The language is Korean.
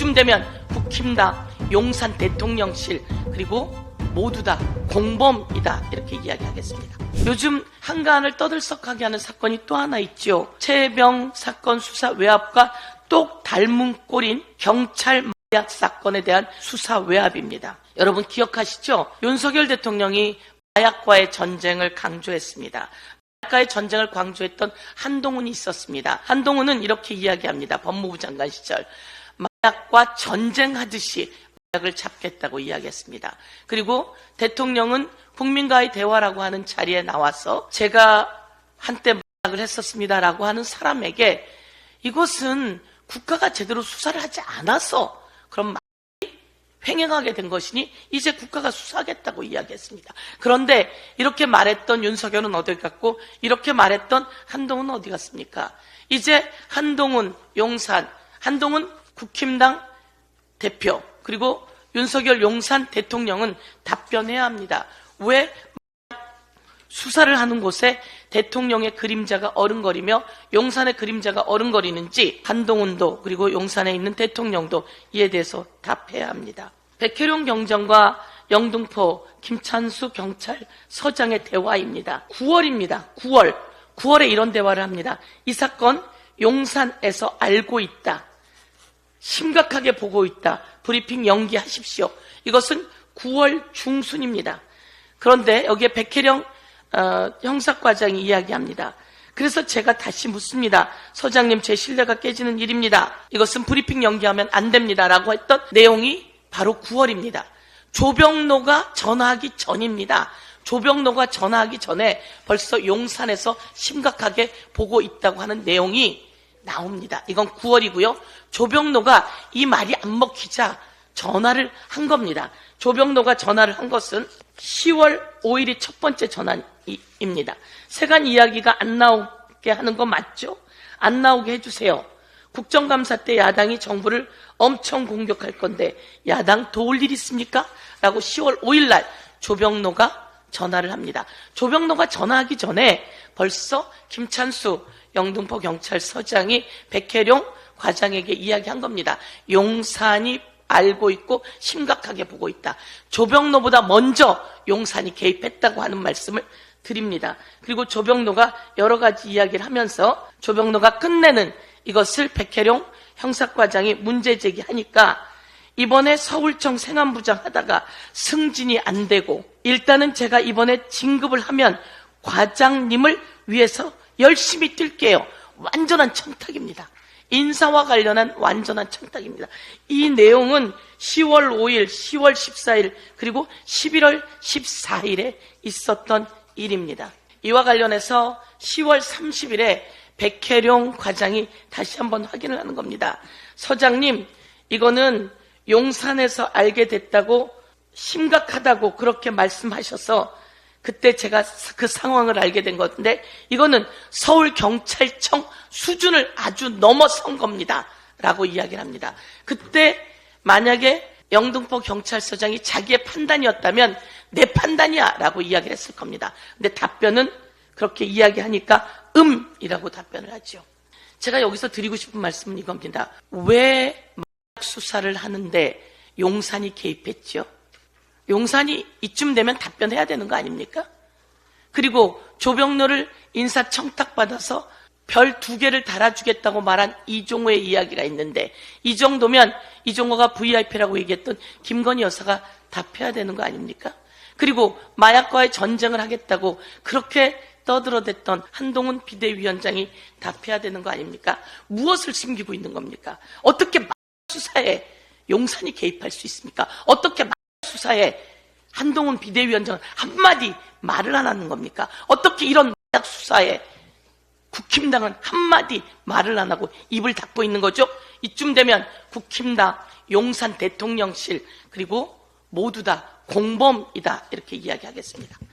이쯤 되면 국힘당, 용산 대통령실, 그리고 모두 다 공범이다, 이렇게 이야기하겠습니다. 요즘 한간을 떠들썩하게 하는 사건이 또 하나 있죠. 최혜병 사건 수사 외압과 똑 닮은 꼴인 경찰 마약 사건에 대한 수사 외압입니다. 여러분 기억하시죠? 윤석열 대통령이 마약과의 전쟁을 강조했습니다. 마약과의 전쟁을 강조했던 한동훈이 있었습니다. 한동훈은 이렇게 이야기합니다. 법무부 장관 시절 마약과 전쟁하듯이 마약을 잡겠다고 이야기했습니다. 그리고 대통령은 국민과의 대화라고 하는 자리에 나와서 제가 한때 마약을 했었습니다라고 하는 사람에게 이것은 국가가 제대로 수사를 하지 않아서 그런 마약이 횡행하게 된 것이니 이제 국가가 수사하겠다고 이야기했습니다. 그런데 이렇게 말했던 윤석열은 어디 갔고 이렇게 말했던 한동훈은 어디 갔습니까? 이제 한동훈 용산, 한동훈 국힘당 대표, 그리고 윤석열 용산 대통령은 답변해야 합니다. 왜 수사를 하는 곳에 대통령의 그림자가 어른거리며 용산의 그림자가 어른거리는지 한동훈도 그리고 용산에 있는 대통령도 이에 대해서 답해야 합니다. 백혜룡 경정과 영등포 김찬수 경찰서장의 대화입니다. 9월입니다. 9월에 이런 대화를 합니다. 이 사건 용산에서 알고 있다. 심각하게 보고 있다. 브리핑 연기하십시오. 이것은 9월 중순입니다. 그런데 여기에 백혜령 형사과장이 이야기합니다. 그래서 제가 다시 묻습니다. 서장님, 제 신뢰가 깨지는 일입니다. 이것은 브리핑 연기하면 안 됩니다. 라고 했던 내용이 바로 9월입니다. 조병로가 전화하기 전입니다. 조병로가 전화하기 전에 벌써 용산에서 심각하게 보고 있다고 하는 내용이 나옵니다. 이건 9월이고요. 조병로가 이 말이 안 먹히자 전화를 한 겁니다. 조병로가 전화를 한 것은 10월 5일이 첫 번째 전화입니다. 세간 이야기가 안 나오게 하는 거 맞죠? 안 나오게 해주세요. 국정감사 때 야당이 정부를 엄청 공격할 건데 야당 도울 일 있습니까? 라고 10월 5일 날 조병로가 전화를 합니다. 조병로가 전화하기 전에 벌써 김찬수 영등포 경찰서장이 백혜룡 과장에게 이야기한 겁니다. 용산이 알고 있고 심각하게 보고 있다. 조병로보다 먼저 용산이 개입했다고 하는 말씀을 드립니다. 그리고 조병로가 여러 가지 이야기를 하면서 조병로가 끝내는 이것을 백혜룡 형사과장이 문제 제기하니까 이번에 서울청 생안부장 하다가 승진이 안 되고 일단은 제가 이번에 진급을 하면 과장님을 위해서 열심히 뛸게요. 완전한 청탁입니다. 인사와 관련한 완전한 청탁입니다. 이 내용은 10월 5일, 10월 14일, 그리고 11월 14일에 있었던 일입니다. 이와 관련해서 10월 30일에 백혜룡 과장이 다시 한번 확인을 하는 겁니다. 서장님, 이거는 용산에서 알게 됐다고 심각하다고 그렇게 말씀하셔서 그때 제가 그 상황을 알게 된 건데 이거는 서울경찰청 수준을 아주 넘어선 겁니다. 라고 이야기를 합니다. 그때 만약에 영등포 경찰서장이 자기의 판단이었다면 내 판단이야 라고 이야기를 했을 겁니다. 근데 답변은 그렇게 이야기하니까 이라고 답변을 하죠. 제가 여기서 드리고 싶은 말씀은 이겁니다. 왜 마약 수사를 하는데 용산이 개입했죠? 용산이 이쯤 되면 답변해야 되는 거 아닙니까? 그리고 조병로를 인사청탁받아서 별 2개를 달아주겠다고 말한 이종호의 이야기가 있는데 이 정도면 이종호가 VIP라고 얘기했던 김건희 여사가 답해야 되는 거 아닙니까? 그리고 마약과의 전쟁을 하겠다고 그렇게 떠들어댔던 한동훈 비대위원장이 답해야 되는 거 아닙니까? 무엇을 숨기고 있는 겁니까? 어떻게 마약 수사에 용산이 개입할 수 있습니까? 어떻게 마약 수사에 한동훈 비대위원장은 한마디 말을 안 하는 겁니까? 어떻게 이런 마약 수사에 국힘당은 한마디 말을 안 하고 입을 닫고 있는 거죠? 이쯤 되면 국힘당, 용산 대통령실, 그리고 모두 다 공범이다, 이렇게 이야기하겠습니다.